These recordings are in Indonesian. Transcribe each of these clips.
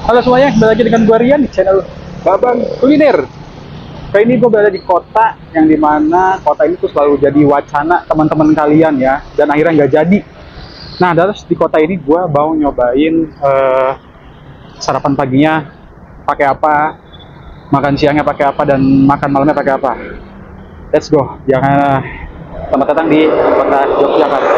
Halo semuanya, kembali lagi dengan gue Rian di channel Babang Kuliner. Kali ini gue berada di kota yang dimana kota ini tuh selalu jadi wacana teman-teman kalian ya, dan akhirnya nggak jadi. Nah, terus di kota ini gue mau nyobain sarapan paginya pakai apa, makan siangnya pakai apa, dan makan malamnya pakai apa. Let's go, jangan selamat datang di kota Yogyakarta.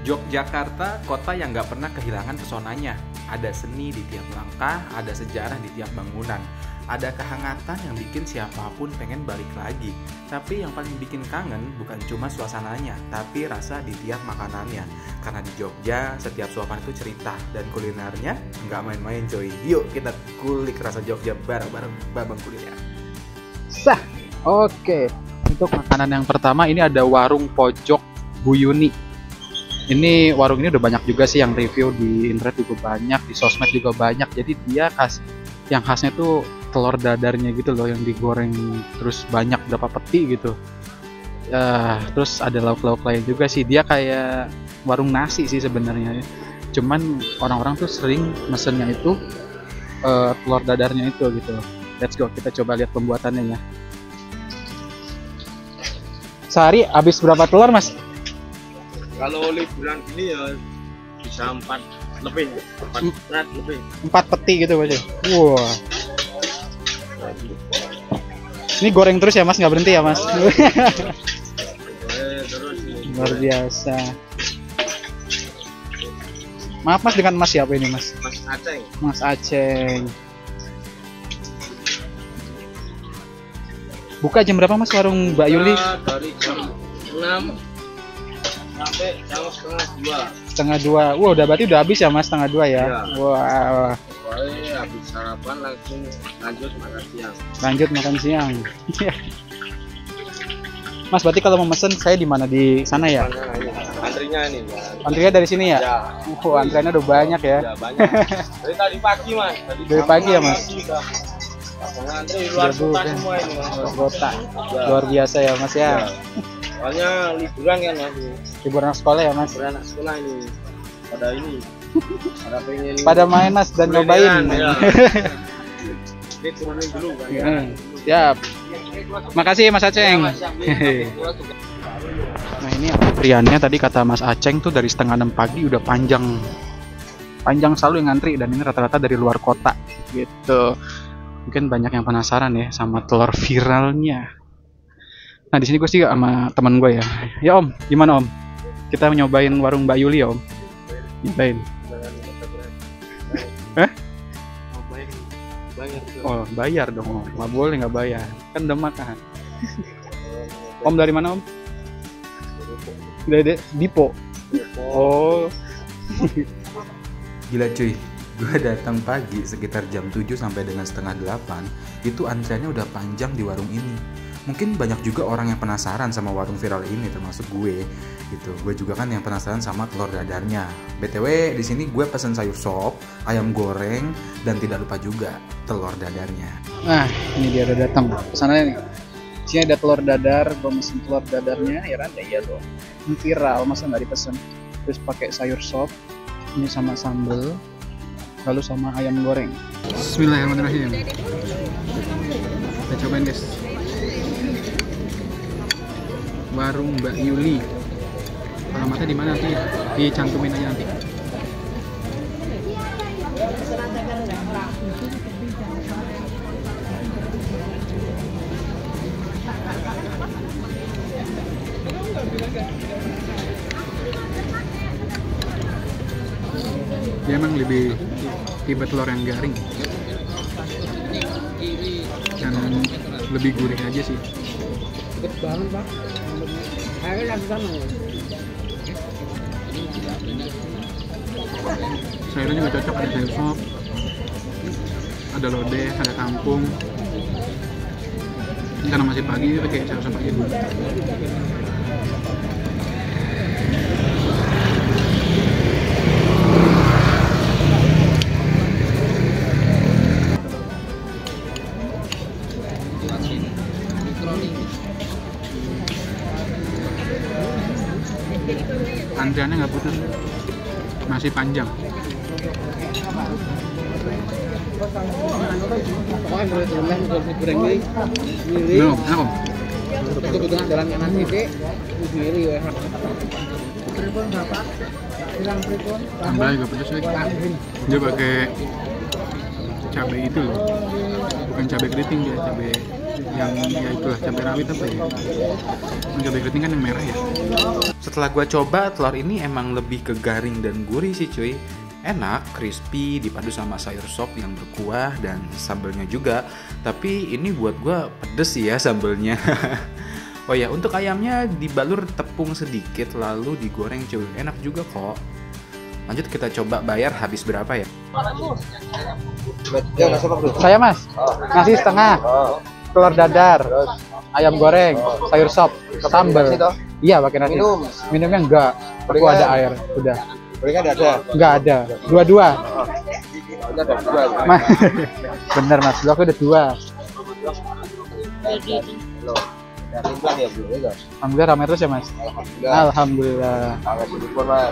Yogyakarta, kota yang nggak pernah kehilangan pesonanya. Ada seni di tiap langkah, ada sejarah di tiap bangunan, ada kehangatan yang bikin siapapun pengen balik lagi. Tapi yang paling bikin kangen bukan cuma suasananya, tapi rasa di tiap makanannya. Karena di Jogja, setiap suapan itu cerita, dan kulinernya nggak main-main coy. Yuk kita kulik rasa Jogja bareng-bareng Babang Kuliner. Sah, oke. Untuk makanan yang pertama ini ada warung pojok Bu Yuni. Ini warung ini udah banyak juga sih yang review di internet, juga banyak, di sosmed juga banyak. Jadi dia yang khasnya tuh telur dadarnya gitu loh, yang digoreng terus banyak berapa peti gitu. Terus ada lauk-lauk lain juga sih. Dia kayak warung nasi sih sebenarnya. Cuman orang-orang tuh sering mesennya itu telur dadarnya itu gitu. Let's go, kita coba lihat pembuatannya ya. Sehari habis berapa telur, Mas? Kalau liburan gini ya bisa 4 lebih, 4 lebih. 4 peti gitu Mas. Wah. Ini goreng terus ya Mas, nggak berhenti ya Mas? Terus Luar biasa. Maaf Mas, dengan Mas siapa ini Mas? Mas Aceng. Mas Aceng. Buka jam berapa Mas warung Mbak Yuli? Dari jam 6 sampai jam setengah 1:30. 2. Wah, berarti udah habis ya Mas, 1:30 ya? Iya. Wah. Pokoknya habis sarapan langsung lanjut makan siang. Lanjut makan siang. Mas, berarti kalau mau mesen saya di mana, di sana ya? Mana ini? Antrinya ini ya. Antrinya dari sini ya? Ya. Antriannya udah banyak ya? Ya banyak. Dari tadi pagi Mas. Dari pagi ya Mas? Antri luar kota semua ini Mas. Luar kota. Ya. Luar biasa ya Mas ya? Soalnya liburan kan Mas. Liburan anak sekolah ya Mas? Liburan anak sekolah ini. Pada ini. Pada pengen. Pada main Mas dan nyobain. Ya. Ini turunin dulu kan. Siap. Makasih Mas Aceng. Nah, ini antriannya tadi kata Mas Aceng tuh dari 5:30 pagi udah panjang selalu yang ngantri, dan ini rata-rata dari luar kota gitu. Mungkin banyak yang penasaran ya sama telur viralnya. Nah, di sini gue sih sama teman gue ya. Ya Om, gimana Om? Kita nyobain warung Mbak Yuli ya Om. Nyobain. Oh, bayar dong Om. Nggak boleh nggak bayar. Kan udah makan. Om dari mana Om? Dari Dipo. Oh. Gila cuy, gue datang pagi sekitar jam 7 sampai dengan 7:30, itu antriannya udah panjang di warung ini. Mungkin banyak juga orang yang penasaran sama warung viral ini, termasuk gue gitu. Gue juga kan yang penasaran sama telur dadarnya. BTW di sini gue pesen sayur sop, ayam goreng, dan tidak lupa juga telur dadarnya. Nah, ini dia udah datang. Pesanannya nih. Sini ada telur dadar, gue mesen telur dadarnya. Ya rada iya dong. Ini viral, masa nggak dipesen. Terus pakai sayur sop, ini sama sambal, lalu sama ayam goreng. Bismillahirrahmanirrahim. Kita cobain guys. Warung Mbak Yuli. Alamatnya di mana nanti? Dicantumin aja nanti. Dia emang lebih tipe telur yang garing dan lebih gurih aja sih. Gede banget Pak. Ayo langsung sana. Sayurnya juga cocok, ada sayur sop, ada lodeh, ada kangkung. Ini karena masih pagi, ini pakai sayur sop aja dulu. Antriannya nggak putus, masih panjang. Belum, enak om. Kebetulan jalan kanan titik, kiri ya. Tambahnya juga pedas lagi. Dia pakai cabai itu loh, bukan cabai keriting, dia cabai yang ya itulah cabai rawit apa ya. Cabai keriting kan yang merah ya. Setelah gua coba, telur ini emang lebih ke garing dan gurih sih cuy. Enak, crispy, dipadu sama sayur sop yang berkuah dan sambelnya juga. Tapi ini buat gua pedes sih ya sambelnya. Oh ya, untuk ayamnya dibalur tepung sedikit lalu digoreng cuy. Enak juga kok. Lanjut kita coba bayar habis berapa ya? Saya mas, nasi setengah, telur dadar, ayam goreng, sayur sop, sambal. Iya pakai nasi. Minumnya enggak, aku ada air, udah. Gorengan ada? Enggak ada, dua-dua. Bener mas, aku udah dua. Alhamdulillah ramai terus ya mas. Alhamdulillah. Alhamdulillah.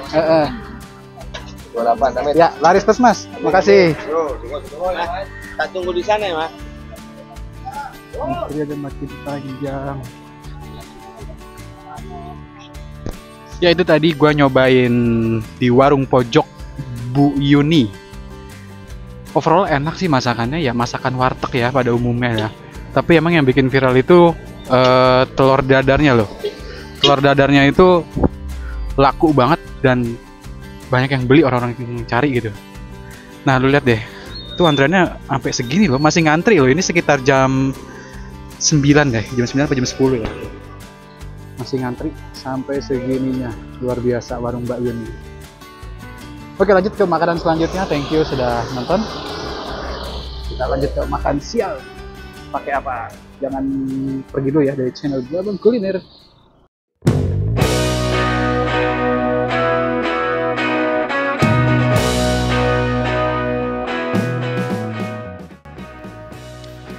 28 damit. Ya laris terus mas, makasih. Kita tunggu di sana ya mas. Antri ada makin panjang. Ya itu tadi gua nyobain di warung pojok Bu Yuni. Overall enak sih masakannya ya, masakan warteg ya pada umumnya ya. Tapi emang yang bikin viral itu telur dadarnya loh. Telur dadarnya itu laku banget dan banyak yang beli, orang-orang yang cari gitu. Nah lu lihat deh, tuh antreannya sampai segini loh, masih ngantri loh. Ini sekitar jam 9 deh, jam 9 atau jam 10 ya. Masih ngantri sampai segininya, luar biasa warung Mbak Yuni. Oke lanjut ke makanan selanjutnya, thank you sudah nonton. Kita lanjut ke makan siang. Pakai apa? Jangan pergi dulu ya dari channel Blabang Kuliner.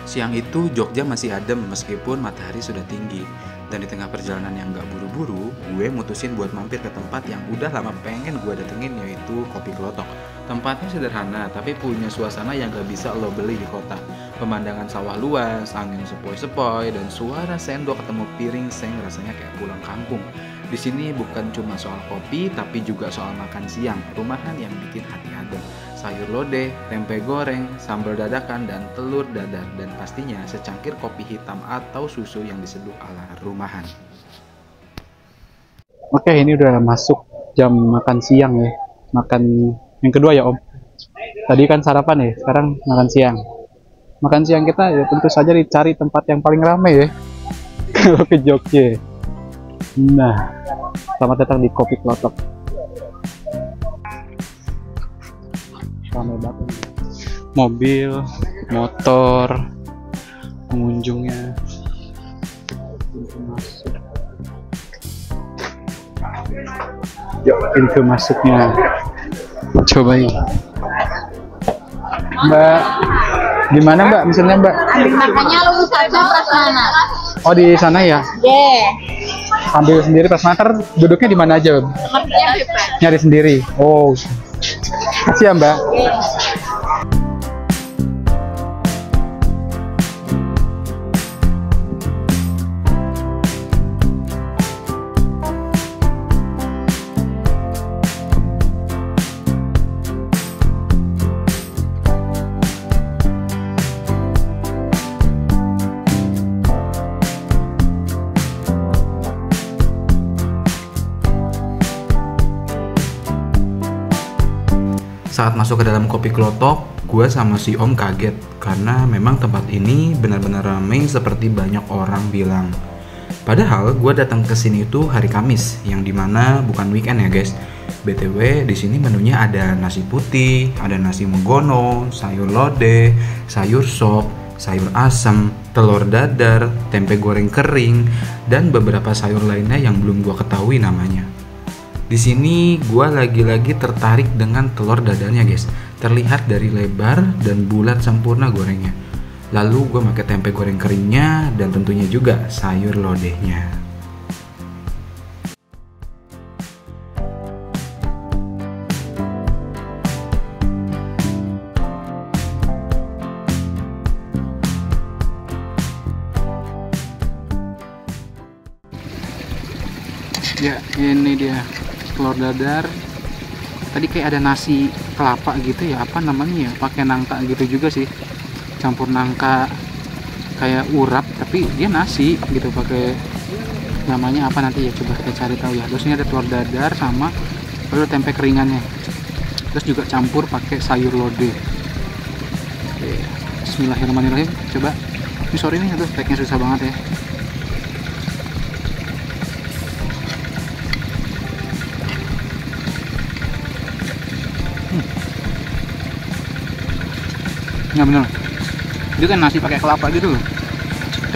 Siang itu Jogja masih adem meskipun matahari sudah tinggi. Dan di tengah perjalanan yang gak buru-buru, gue mutusin buat mampir ke tempat yang udah lama pengen gue datengin, yaitu Kopi Klotok. Tempatnya sederhana, tapi punya suasana yang gak bisa lo beli di kota. Pemandangan sawah luas, angin sepoi-sepoi, dan suara sendok ketemu piring seng rasanya kayak pulang kampung. Di sini bukan cuma soal kopi, tapi juga soal makan siang, rumahan yang bikin hati adem. Sayur lodeh, tempe goreng, sambal dadakan, dan telur dadar. Dan pastinya secangkir kopi hitam atau susu yang diseduh ala rumahan. Oke, ini udah masuk jam makan siang ya. Makan yang kedua ya Om. Tadi kan sarapan ya, sekarang makan siang. Makan siang kita ya tentu saja dicari tempat yang paling ramai ya. Kalau ke Jogja. Nah, selamat datang di Kopi Klotok. Ramai banget. Mobil, motor, pengunjungnya. Pintu masuk. Yuk, pintu masuknya. Cobain. Mbak, gimana Mbak? Misalnya Mbak? Makanya lurus aja Prasmanan. Oh di sana ya? Yeah. Ambil sendiri Prasmanan, duduknya di mana aja? Sepertinya bebas. Nyari sendiri. Oh, kasih ya Mbak. Saat masuk ke dalam Kopi Klotok, gue sama si Om kaget karena memang tempat ini benar-benar ramai seperti banyak orang bilang. Padahal gue datang ke sini itu hari Kamis, yang dimana bukan weekend ya guys. BTW di sini menunya ada nasi putih, ada nasi megono, sayur lodeh, sayur sop, sayur asem, telur dadar, tempe goreng kering, dan beberapa sayur lainnya yang belum gua ketahui namanya. Di sini gua lagi-lagi tertarik dengan telur dadarnya, guys. Terlihat dari lebar dan bulat sempurna gorengnya. Lalu gua pakai tempe goreng keringnya dan tentunya juga sayur lodehnya. Ya, ini dia telur dadar. Tadi kayak ada nasi kelapa gitu ya, apa namanya ya? Pakai nangka gitu juga sih. Campur nangka kayak urap, tapi dia nasi gitu, pakai namanya apa nanti ya, coba kita cari tahu ya. Terus ini ada telur dadar sama lalu tempe keringannya. Terus juga campur pakai sayur lodeh. Oke, bismillahirrahmanirrahim. Coba. Ini sorry nih, aduh tagnya susah banget ya. Ya bener, dia kan nasi pakai kelapa gitu loh,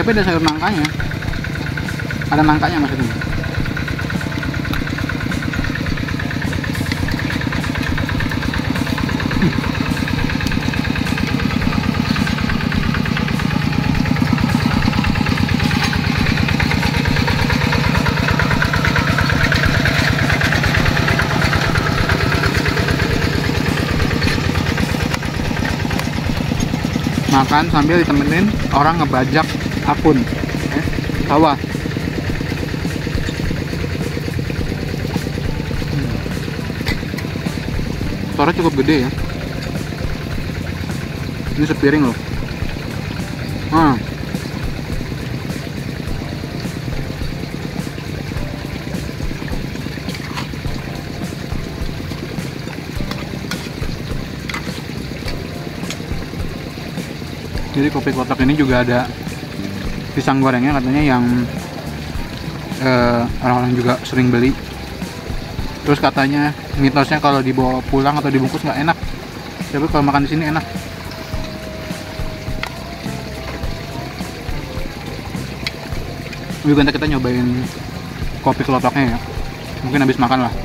tapi ada sayur nangkanya, ada nangkanya maksudnya. Makan sambil ditemenin orang ngebajak akun sawah. Suara cukup gede ya. Ini sepiring loh. Jadi kopi kotak ini juga ada pisang gorengnya, katanya yang orang-orang juga sering beli. Terus katanya mitosnya kalau dibawa pulang atau dibungkus nggak enak, tapi kalau makan di sini enak. Juga nanti kita nyobain kopi kelotoknya ya, mungkin habis makan lah.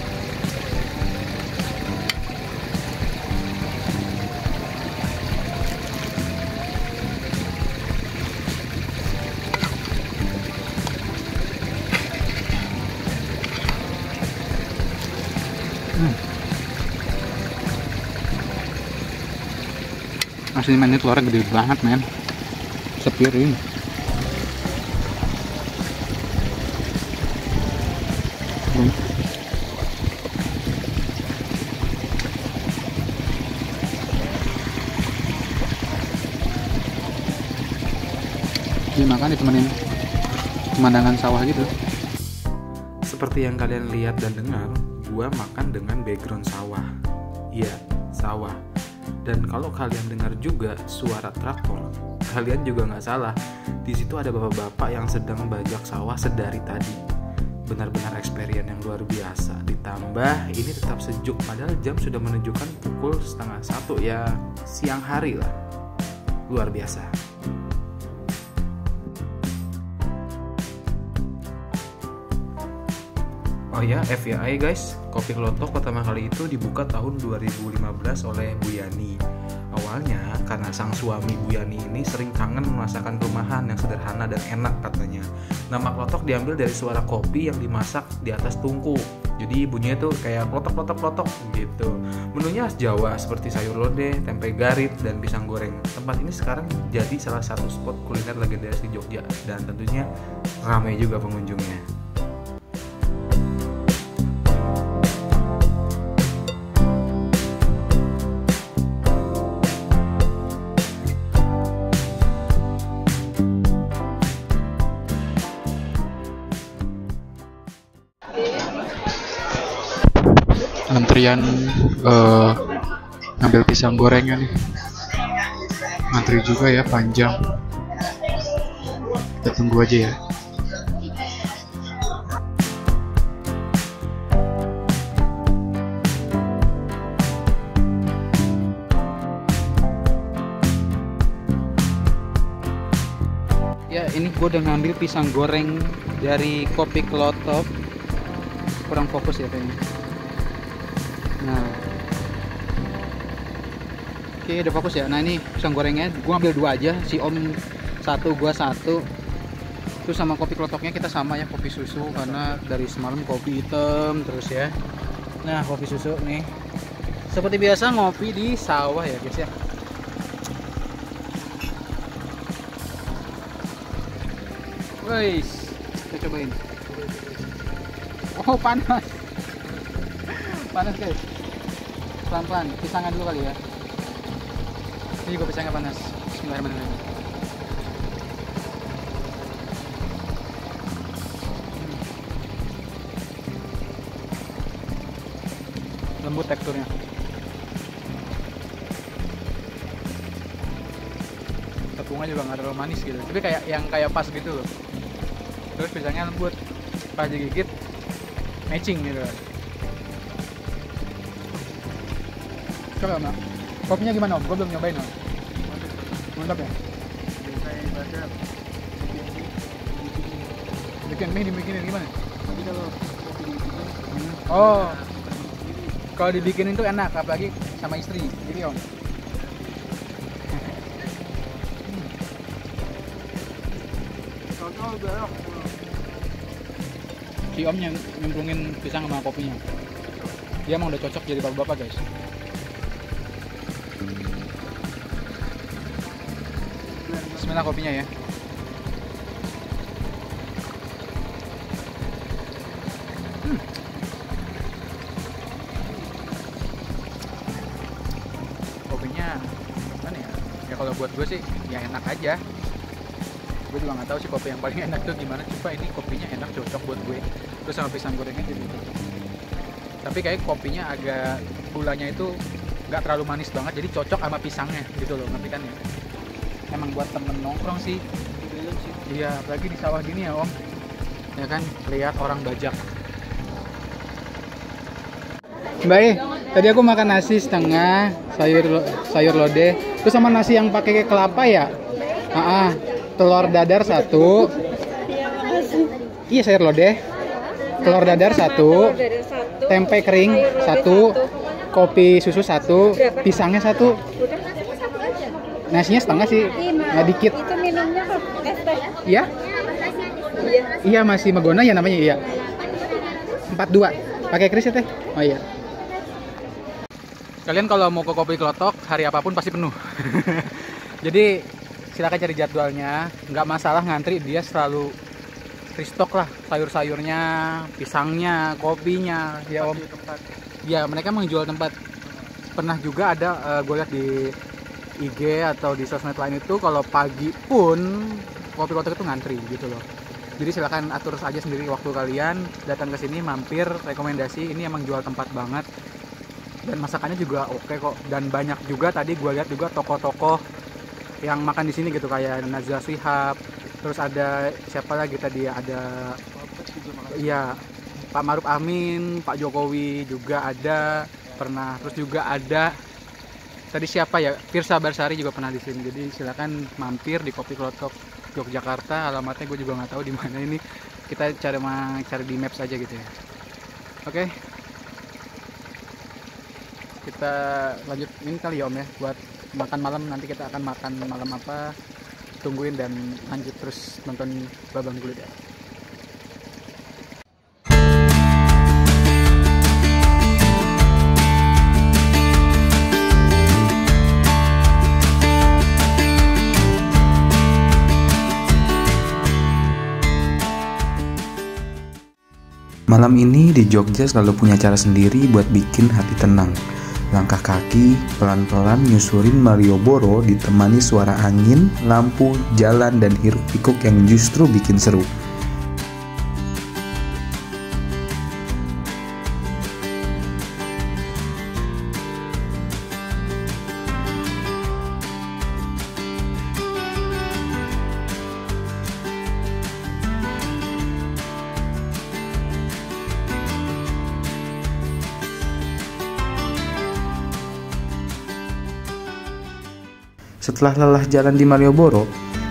Asli men, ini telurnya gede banget men, sepiring. Dimakan ditemenin pemandangan sawah gitu. Seperti yang kalian lihat dan dengar, gua makan dengan background sawah. Iya, sawah. Dan kalau kalian dengar juga suara traktor, kalian juga nggak salah. Di situ ada bapak-bapak yang sedang bajak sawah sedari tadi. Benar-benar experience yang luar biasa. Ditambah ini tetap sejuk, padahal jam sudah menunjukkan pukul 12:30 ya, siang hari lah. Luar biasa. Oh ya, FYI guys, Kopi Kelotok pertama kali itu dibuka tahun 2015 oleh Bu Yani. Awalnya karena sang suami Bu Yani ini sering kangen masakan rumahan yang sederhana dan enak katanya. Nama Kelotok diambil dari suara kopi yang dimasak di atas tungku. Jadi bunyinya tuh kayak klotok-klotok-klotok gitu. Menunya khas Jawa seperti sayur lodeh, tempe garit, dan pisang goreng. Tempat ini sekarang jadi salah satu spot kuliner legendaris di Jogja dan tentunya ramai juga pengunjungnya. Antrian ngambil pisang gorengnya nih, antri juga ya, panjang. Kita tunggu aja ya. ini gue udah ngambil pisang goreng dari Kopi Klotok. Kurang fokus ya kayaknya. Nah, oke udah fokus ya. Nah ini pisang gorengnya gue ambil 2 aja, si om 1 gue 1. Terus sama kopi klotoknya kita sama ya, kopi susu karena dari semalam kopi hitam terus ya. Nah kopi susu nih seperti biasa ngopi di sawah ya guys ya. Guys, kita cobain. Oh panas, panas guys. Pelan-pelan, pisangnya dulu kali ya. Ini juga pisangnya panas. Bismillahirrahmanirrahim. Lembut teksturnya. Tepungnya juga nggak terlalu manis gitu, tapi kayak yang kayak pas gitu loh. Terus pisangnya lembut, pas digigit matching gitu. Coba Mak, kopinya gimana Om? Gue belum nyobain Om. Mantap ya? Bikin mie dibikinin gimana? Tapi kalau kopi dibikinin, Oh, kalau dibikinin tuh enak, apalagi sama istri. Jadi Om. contoh udah Si Om nyemplungin pisang sama kopinya. Dia emang udah cocok jadi bapak-bapak guys. Bismillah kopinya ya. Kopinya gimana ya? Ya kalau buat gue sih ya enak aja. Gue juga nggak tahu sih kopi yang paling enak tuh gimana. Coba ini kopinya enak, cocok buat gue. Terus sama pisang gorengnya jadi cocok. Tapi kayak kopinya agak gulanya itu nggak terlalu manis banget, jadi cocok sama pisangnya gitu loh, ngerti kan ya? Emang buat temen nongkrong sih. Iya, apalagi di sawah gini ya Om. Ya kan, lihat orang bajak. Baik, tadi aku makan nasi setengah, sayur lodeh, terus sama nasi yang pakai kelapa ya. Telur dadar 1. Iya sayur lodeh. Telur dadar 1. Tempe kering 1. Kopi susu 1. Pisangnya 1. Nasinya setengah sih, nggak dikit. Itu minumnya kok es teh. Iya? Iya masih Megona ya namanya iya. 42. Pakai kris ya teh? Oh iya. Kalian kalau mau ke Kopi Klotok hari apapun pasti penuh. Jadi silakan cari jadwalnya, nggak masalah ngantri, dia selalu restock lah sayur-sayurnya, pisangnya, kopinya, ya Om. Ya mereka menjual tempat. Pernah juga ada gue lihat di IG atau di sosmed lain itu kalau pagi pun Kopi Klotok itu ngantri gitu loh. Jadi silakan atur aja sendiri waktu kalian datang ke sini, mampir, rekomendasi. Ini emang jual tempat banget dan masakannya juga oke kok. Dan banyak juga tadi gue lihat juga tokoh-tokoh yang makan di sini gitu kayak Najwa Shihab, terus ada siapa lagi tadi, ada iya Pak Maruf Amin, Pak Jokowi juga ada pernah, terus juga ada tadi siapa ya, Firsa Bersari juga pernah di sini. Jadi silakan mampir di Kopi Klotok Yogyakarta. Alamatnya gue juga nggak tahu di mana ini, kita cari di maps aja gitu ya. Oke, kita lanjut ini kali ya Om ya, buat makan malam. Nanti kita akan makan malam apa, tungguin dan lanjut terus nonton Babang Gulit ya. Malam ini di Jogja selalu punya cara sendiri buat bikin hati tenang. Langkah kaki pelan-pelan nyusurin Malioboro ditemani suara angin, lampu, jalan, dan hiruk pikuk yang justru bikin seru. Setelah lelah jalan di Malioboro,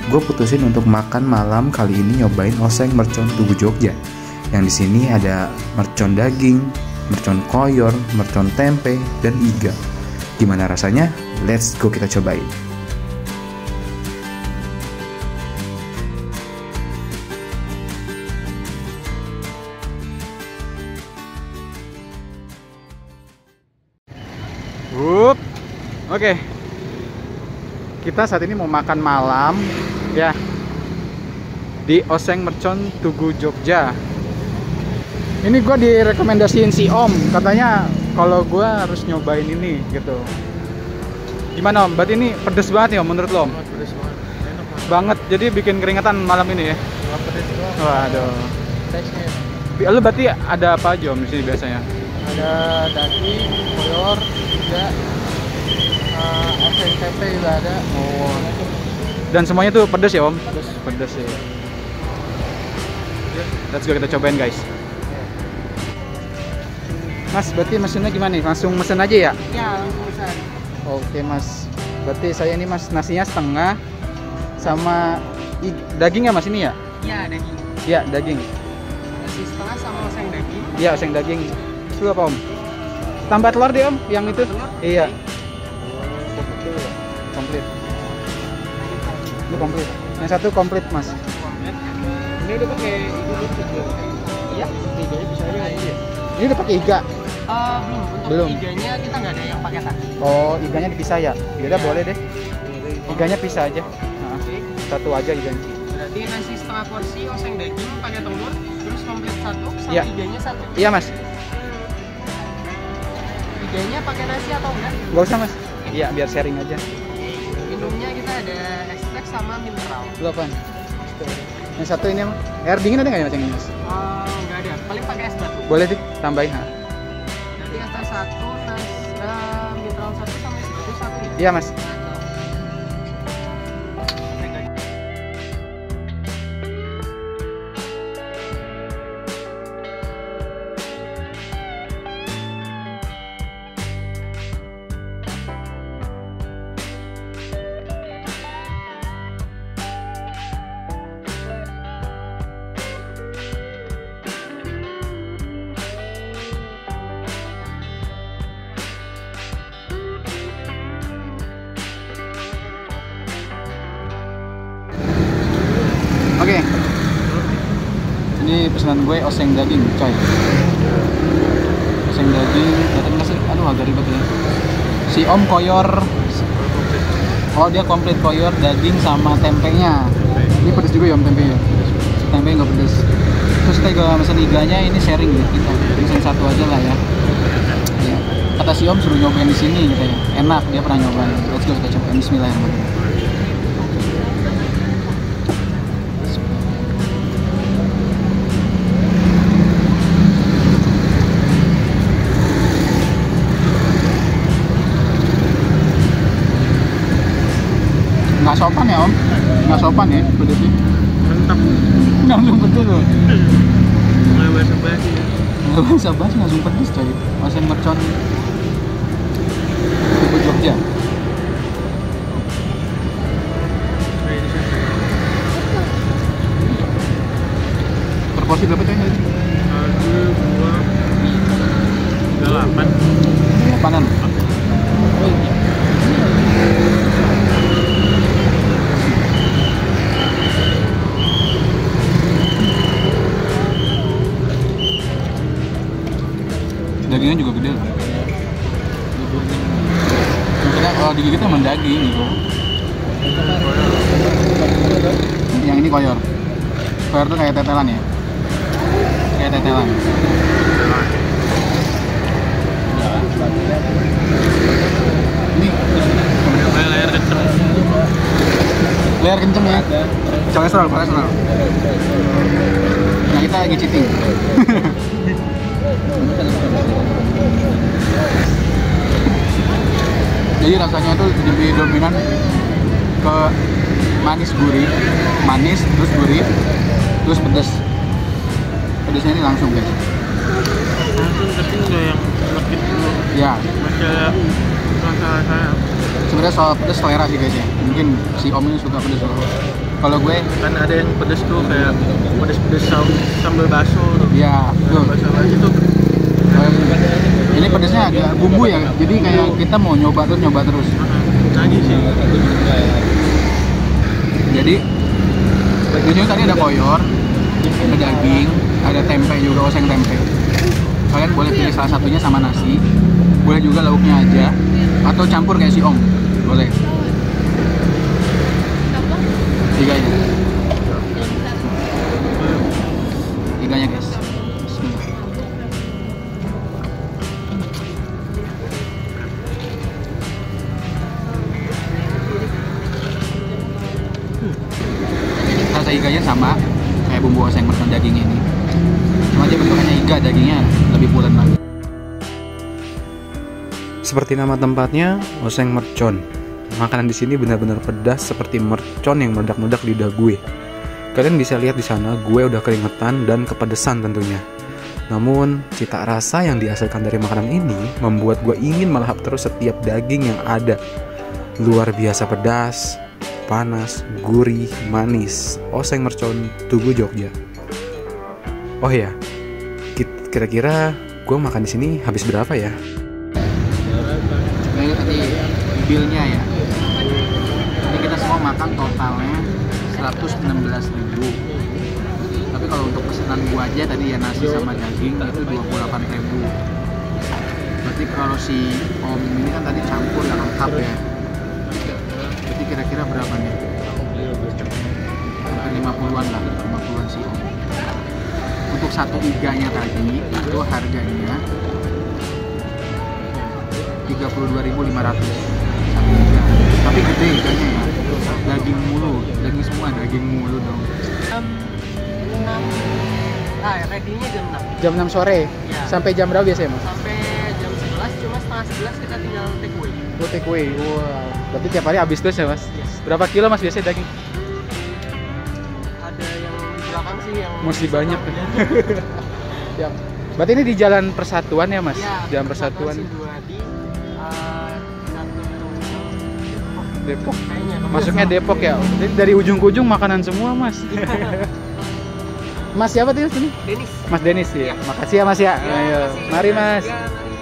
gue putusin untuk makan malam kali ini nyobain oseng mercon Tugu Jogja. Yang di sini ada mercon daging, mercon koyor, mercon tempe, dan iga. Gimana rasanya? Let's go kita cobain. Oke. Kita saat ini mau makan malam ya di Oseng Mercon Tugu Jogja. Ini gue direkomendasiin si Om, katanya kalau gue harus nyobain ini gitu. Gimana Om? Berarti ini pedes banget ya Om, menurut lo Om? Pedes banget. Enak Banget, jadi bikin keringetan malam ini ya. pedes banget. Waduh. Tesnya. Lo berarti ada apa aja Om di sini biasanya? Ada daging, koyor, juga oseng tempe juga ada. Oh. Dan semuanya tuh pedes ya Om? Pedes ya. Let's go kita cobain guys. Mas, berarti mesennya gimana nih? Langsung mesen aja ya? Ya, langsung pesan. Oke Mas. Berarti saya ini Mas nasinya setengah sama daging ya Mas ini ya? Ya, daging. Iya daging. Nasi setengah sama oseng daging. Iya oseng daging. Itu apa Om? Tambah telur deh Om, yang itu? Iya. Komplit. Ini komplit. Yang satu komplit Mas. Ini udah pakai iga juga. Iya, iganya bisa aja nggak ya? Ini udah pakai iga. Belum. Untuk Belum. iganya kita nggak ada yang paketan. Oh, iganya dipisah ya? Yaudah boleh deh. Iganya pisah aja. Nah, satu aja iganya. Berarti nasi setengah porsi oseng daging pakai telur, terus komplit satu sama Iya. iganya satu. Iya Mas. Iganya pakai nasi atau enggak? Gak usah Mas. Iya biar sharing aja. Minumnya kita ada es teh sama mineral. Lu apaan? Yang satu ini Mas. Air dingin ada nggak ya Mas yang ini Mas? Enggak ada. Paling pakai es batu. Boleh deh tambahin. Ha? Nanti es teh satu, mineral satu sama es batu satu ya. Iya Mas. Oke. Ini pesanan gue oseng daging, coy. Oseng daging, datang nggak sih? Aduh agak ribet ya. Si Om koyor. Oh dia komplit koyor, daging sama tempenya. Ini pedes juga ya Om tempenya. Tempe nggak pedes. Terus kita juga pesan iganya ini sharing ya kita. Pesan satu aja lah ya. Ya. Kata si Om suruh nyobain di sini gitu ya. Enak, dia pernah nyobain. Let's go kita cobain. Bismillahirrahmanirrahim. Nggak sopan ya Om? Nggak sopan ya pedesnya? Mantap. Langsung pedes loh. Nggak basa-basi. Nggak bisa basi langsung pedes coy. Oseng mercon Tugu Jogja. Per porsi berapa coy? 1, 2, 8. Panan. Dagingnya juga gede loh. Maksudnya kalau digigit emang daging gitu. Yang ini koyor. Koyor tuh kayak tetelan ya? Kayak tetelan. Ini Layar kenceng. layar kenceng ya? Kolesterol. Nah kita lagi cheating. Jadi rasanya tuh lebih dominan ke manis gurih, manis terus gurih, terus pedas. Pedasnya ini langsung guys. Langsung tapi nggak yang lekit dulu. Ya, Masih ada rasa saya. sebenarnya soal pedas selera sih guys ya. Mungkin si Om ini suka pedas loh. Kalau gue Kan ada yang pedes tuh kayak pedes-pedes sambal bakso tuh. ya tuh. Bakso itu Ini pedesnya agak bumbu ya. Jadi kayak kita mau nyoba terus. nagih sih. Jadi di sini tadi ada koyor, ada daging, ada tempe juga, oseng tempe. Kalian boleh pilih salah satunya sama nasi, boleh juga lauknya aja, atau campur kayak si Om, boleh. Tiganya guys. Bismillah. Rasa iganya sama kayak bumbu oseng mercon daging ini, cuma dia bentukannya iga, dagingnya lebih pulen lagi. Seperti nama tempatnya, oseng mercon. Makanan di sini benar-benar pedas seperti mercon yang meledak-meledak di lidah gue. Kalian bisa lihat di sana, gue udah keringetan dan kepedesan tentunya. Namun, cita rasa yang dihasilkan dari makanan ini membuat gue ingin melahap terus setiap daging yang ada. Luar biasa pedas, panas, gurih, manis. Oseng mercon Tugu Jogja. Oh ya, kira-kira gue makan di sini habis berapa ya? Ini tadi bilnya ya. Ini kita semua makan totalnya 116.000. Tapi kalau untuk pesanan gua aja tadi ya nasi sama daging itu 28.000. Berarti kalau si Om ini kan tadi campur ya, lengkap ya. Berarti kira-kira berapa nih? Hampir 50-an lah, 50-an si Om. Untuk satu iganya tadi itu harganya 32.500. Tapi gede ikannya ya, daging mulu, daging semua, daging mulu dong. Ready-nya jam 6. Jam 6 sore, Ya. sampai jam berapa biasanya mas? Sampai jam 11, cuma setengah 11 kita tinggal take away. Oh, take away, wow. Berarti tiap hari habis terus ya mas? Yes. Berapa kilo mas biasanya daging? Ada yang di belakang sih yang Mesti banyak. Ya. Berarti ini di Jalan Persatuan ya mas? Ya, Jalan Persatuan Sinduadi, Depok. kayaknya. Masuknya Depok ya? Jadi dari ujung ke ujung makanan semua mas. Mas siapa tuh sini? Denis. Mas Denis ya. Makasih ya mas ya. Ayo, mari mas. Ya, mari.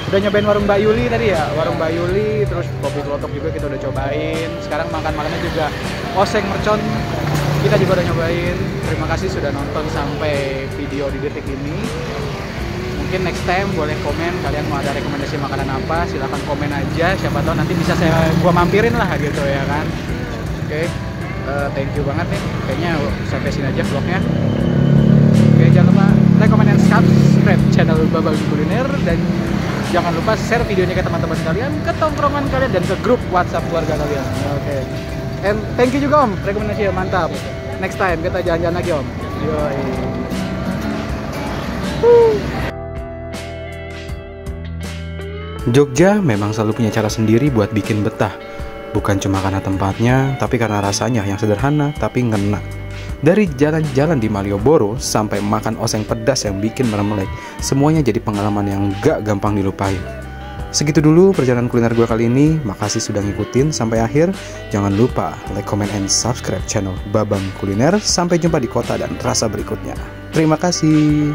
Udah nyobain warung Mbak Yuli tadi ya, warung Mbak Yuli, terus kopi kelotok juga kita udah cobain. Sekarang makan malamnya juga oseng mercon kita juga udah nyobain. Terima kasih sudah nonton sampai video di detik ini. Mungkin next time boleh komen kalian mau ada rekomendasi makanan apa, silahkan komen aja. Siapa tahu nanti bisa gua mampirin lah gitu ya kan. Oke, thank you banget nih. Kayaknya sampai sini aja vlognya. Oke, jangan lupa like, comment, dan subscribe channel Babang Kuliner, dan jangan lupa share videonya ke teman-teman kalian, ke tongkrongan kalian, dan ke grup WhatsApp keluarga kalian. Oke. And thank you juga Om, rekomendasinya mantap. Next time kita jalan-jalan lagi Om. Yoi. Jogja memang selalu punya cara sendiri buat bikin betah. Bukan cuma karena tempatnya, tapi karena rasanya yang sederhana tapi ngena. Dari jalan-jalan di Malioboro sampai makan oseng pedas yang bikin meremelek, semuanya jadi pengalaman yang gak gampang dilupain. Segitu dulu perjalanan kuliner gue kali ini. Makasih sudah ngikutin sampai akhir. Jangan lupa like, comment, and subscribe channel Babang Kuliner. Sampai jumpa di kota dan rasa berikutnya. Terima kasih.